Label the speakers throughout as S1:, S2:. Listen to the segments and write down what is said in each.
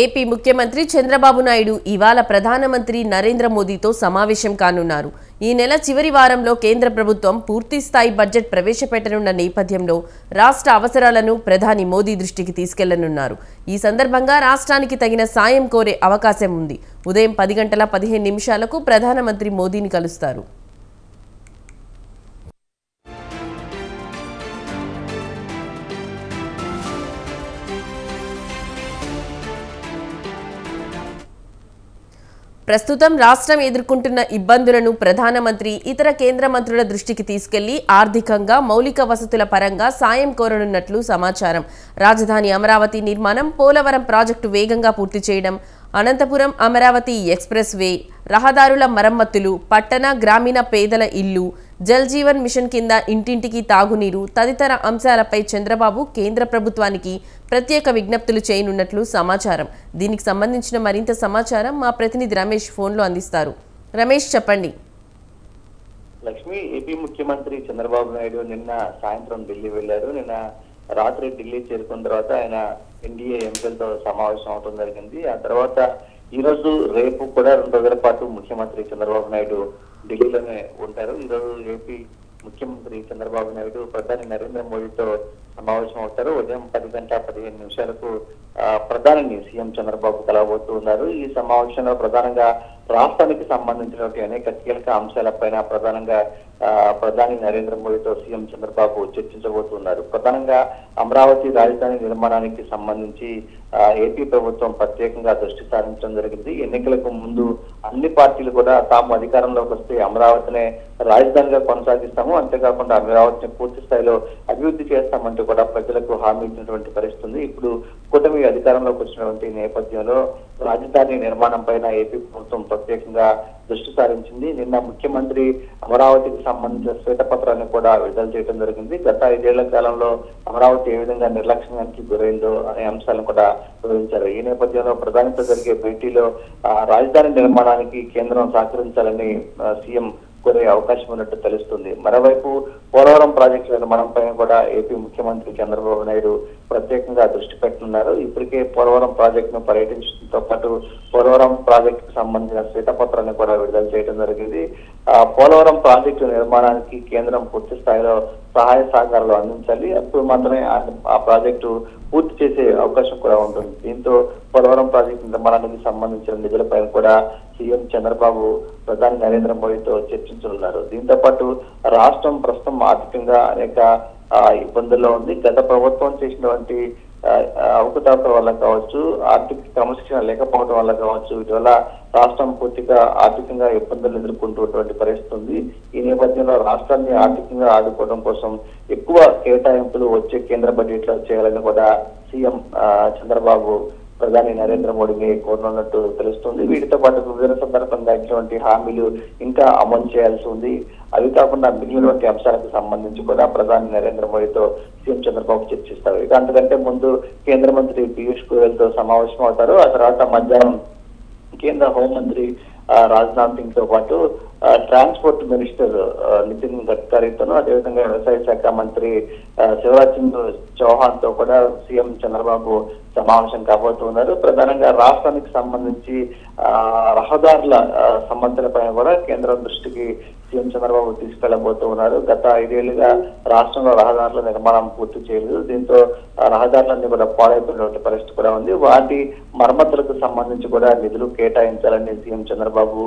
S1: AP ముఖ్యమంత్రి చంద్రబాబు నాయుడు ఇవాళ ప్రధానమంత్రి నరేంద్ర మోదీతో సమావేశం కానున్నారు. ఈ నెల చివరి వారంలో కేంద్ర ప్రభుత్వం పూర్తి స్థాయి బడ్జెట్ ప్రవేశపెట్టనున్న నేపథ్యంలో రాష్ట్ర అవసరాలను ప్రధాని మోదీ దృష్టికి తీసుకెళ్లనున్నారు. ఈ సందర్భంగా రాష్ట్రానికి తగిన సాయం కోరే అవకాశం ఉంది. ఉదయం 10:15 ప్రధానమంత్రి మోదీని కలుస్తారు. ప్రస్తుతం రాష్ట్రం ఎదుర్కొంటున్న ఇబ్బందులను ప్రధానమంత్రి ఇతర కేంద్ర మంత్రుల దృష్టికి తీసుకెళ్లి ఆర్థికంగా మౌలిక వసతుల పరంగా సాయం కోరనున్నట్లు సమాచారం. రాజధాని అమరావతి నిర్మాణం, పోలవరం ప్రాజెక్టు వేగంగా పూర్తి చేయడం, అనంతపురం అమరావతి ఎక్స్ప్రెస్ వే, రహదారుల మరమ్మతులు, పట్టణ గ్రామీణ పేదల ఇల్లు, జల్ జీవన్ మిషన్ కింద ఇంటింటికి తాగునీరు తదితర అంశాలపై చంద్రబాబు కేంద్ర ప్రభుత్వానికి ప్రత్యేక విజ్ఞప్తులు చేయనున్నట్లు సమాచారం. దీనికి సంబంధించిన మరింత సమాచారం మా ప్రతినిధి రమేష్ ఫోన్లో అందిస్తారు. రమేష్, చెప్పండి.
S2: లక్ష్మి, ఏపీ ముఖ్యమంత్రి చంద్రబాబు నాయుడు నిన్న సాయంత్రం ఢిల్లీ వెళ్లారు. నిన్న రాత్రి ఢిల్లీ చేరుకున్న తర్వాత ఆయన ఎన్డీఏ ఎంపీలతో సమావేశం అవడం జరిగింది. ఆ తర్వాత ఈ రోజు రేపు కూడా 2 రోజుల పాటు ముఖ్యమంత్రి చంద్రబాబు నాయుడు ఢిల్లీలోనే ఉంటారు. ఈ రోజు ఏపీ ముఖ్యమంత్రి చంద్రబాబు నాయుడు ప్రధాని నరేంద్ర మోదీతో సమావేశం అవుతారు. ఉదయం 10:15 ప్రధానిని సీఎం చంద్రబాబు కలవబోతూ ఉన్నారు. ఈ సమావేశంలో ప్రధానంగా రాష్ట్రానికి సంబంధించినటువంటి అనేక కీలక అంశాలపైన ప్రధానంగా ప్రధాని నరేంద్ర మోదీతో సీఎం చంద్రబాబు చర్చించబోతున్నారు. ప్రధానంగా అమరావతి రాజధాని నిర్మాణానికి సంబంధించి ఏపీ ప్రభుత్వం ప్రత్యేకంగా దృష్టి సారించడం జరిగింది. ఎన్నికలకు ముందు అన్ని పార్టీలు కూడా తాము అధికారంలోకి వస్తే అమరావతినే రాజధానిగా కొనసాగిస్తాము, అంతేకాకుండా అమరావతిని పూర్తి స్థాయిలో అభివృద్ధి చేస్తామంటూ కూడా ప్రజలకు హామీ ఇచ్చినటువంటి పరిస్థితి. ఇప్పుడు కూటమి అధికారంలోకి వచ్చినటువంటి నేపథ్యంలో రాజధాని నిర్మాణం పైన ఏపీ ప్రభుత్వం ప్రత్యేకంగా దృష్టి సారించింది. నిన్న ముఖ్యమంత్రి అమరావతికి సంబంధించిన శ్వేతపత్రాన్ని కూడా విడుదల చేయడం జరిగింది. గత 5 ఏళ్ల కాలంలో అమరావతి ఏ విధంగా నిర్లక్ష్యానికి గురైందో అనే అంశాలను కూడా వివరించారు. ఈ నేపథ్యంలో ప్రధానితో జరిగే భేటీలో రాజధాని నిర్మాణానికి కేంద్రం సహకరించాలని సీఎం కోరే అవకాశం ఉన్నట్టు తెలుస్తుంది. మరోవైపు పోలవరం ప్రాజెక్టు నిర్మాణం పైన కూడా ఏపీ ముఖ్యమంత్రి చంద్రబాబు నాయుడు ప్రత్యేకంగా దృష్టి పెట్టనున్నారు. ఇప్పటికే పోలవరం ప్రాజెక్టును పర్యటించడంతో పాటు పోలవరం ప్రాజెక్టుకు సంబంధించిన శ్వేతపత్రాన్ని కూడా విడుదల చేయడం జరిగింది. పోలవరం ప్రాజెక్టు నిర్మాణానికి కేంద్రం పూర్తి స్థాయిలో సహాయ సహకారాలు అందించాలి. అప్పుడు మాత్రమే ఆ ప్రాజెక్టు పూర్తి చేసే అవకాశం కూడా ఉంటుంది. దీంతో పోలవరం ప్రాజెక్టు నిర్మాణానికి సంబంధించిన నిధులపైన కూడా సీఎం చంద్రబాబు ప్రధాని నరేంద్ర మోదీతో చర్చించనున్నారు. దీంతో పాటు రాష్ట్రం ప్రస్తుతం ఆర్థికంగా అనేక ఇబ్బందుల్లో ఉంది. గత ప్రభుత్వం చేసినటువంటి అవకతవకల వల్ల కావచ్చు, ఆర్థిక క్రమశిక్షణ లేకపోవడం వల్ల కావచ్చు, వీటి వల్ల రాష్ట్రం పూర్తిగా ఆర్థికంగా ఇబ్బందులు ఎదుర్కొంటున్నటువంటి పరిస్థితి ఉంది. ఈ నేపథ్యంలో రాష్ట్రాన్ని ఆర్థికంగా ఆదుకోవడం కోసం ఎక్కువ కేటాయింపులు వచ్చే కేంద్ర బడ్జెట్ లో చేయాలని కూడా సీఎం చంద్రబాబు ప్రధాని నరేంద్ర మోడీని కోరనున్నట్టు తెలుస్తుంది. వీటితో పాటు వివిధ సందర్భంగా ఇచ్చినటువంటి హామీలు ఇంకా అమలు చేయాల్సి ఉంది. అవి కాకుండా మిగిలినటువంటి అంశాలకు సంబంధించి కూడా ప్రధాని నరేంద్ర మోడీతో సీఎం చంద్రబాబు చర్చిస్తారు. ఇక అంతకంటే ముందు కేంద్ర మంత్రి పీయూష్ గోయల్ తో సమావేశం అవుతారు. ఆ తర్వాత మధ్యాహ్నం కేంద్ర హోంమంత్రి రాజ్నాథ్ సింగ్ తో పాటు ట్రాన్స్పోర్ట్ మినిస్టర్ నితిన్ గడ్కరీతోనూ, అదేవిధంగా వ్యవసాయ శాఖ మంత్రి శివరాజ్ సింగ్ చౌహాన్ తో కూడా సీఎం చంద్రబాబు సమావేశం కాబోతున్నారు. ప్రధానంగా రాష్ట్రానికి సంబంధించి రహదారుల సమస్యలపైన కూడా కేంద్రం దృష్టికి సీఎం చంద్రబాబు తీసుకెళ్లబోతూ ఉన్నారు. గత 5 ఏళ్లుగా రాష్ట్రంలో రహదారుల నిర్మాణం పూర్తి చేయలేదు. దీంతో రహదారులన్నీ కూడా పాడైపోయినటువంటి పరిస్థితి కూడా ఉంది. వాటి మరమ్మతులకు సంబంధించి కూడా నిధులు కేటాయించాలని సీఎం చంద్రబాబు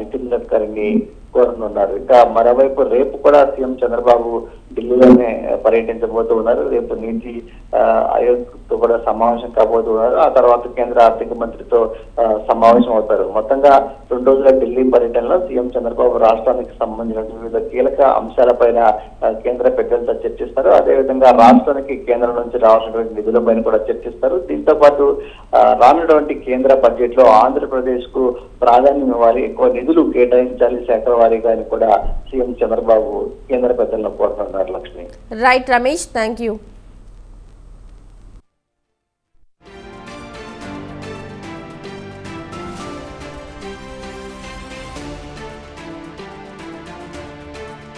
S2: నితిన్ గడ్కరీని కోరనున్నారు. ఇక మరోవైపు రేపు కూడా సీఎం చంద్రబాబు ఢిల్లీలోనే పర్యటించబోతూ ఉన్నారు. రేపు నీతి ఆయోగ్ తో కూడా సమావేశం కాబోతున్నారు. ఆ తర్వాత కేంద్ర ఆర్థిక మంత్రితో సమావేశం అవుతారు. మొత్తంగా 2 రోజుల ఢిల్లీ పర్యటనలో సీఎం చంద్రబాబు రాష్ట్రానికి సంబంధించిన వివిధ కీలక అంశాలపైన కేంద్ర పెద్దలతో చర్చిస్తారు. అదేవిధంగా రాష్ట్రానికి కేంద్రం నుంచి రావాల్సినటువంటి నిధులపైన కూడా చర్చిస్తారు. దీంతో పాటు రానున్నటువంటి కేంద్ర బడ్జెట్ లో ఆంధ్రప్రదేశ్ కు ప్రాధాన్యం ఇవ్వాలి, ఎక్కువ నిధులు కేటాయించాలి శాఖల వారీగా అని కూడా సీఎం చంద్రబాబు కేంద్ర పెద్దలను కోరుతున్నారు. Lakshmi.
S1: Right Ramesh, thank you.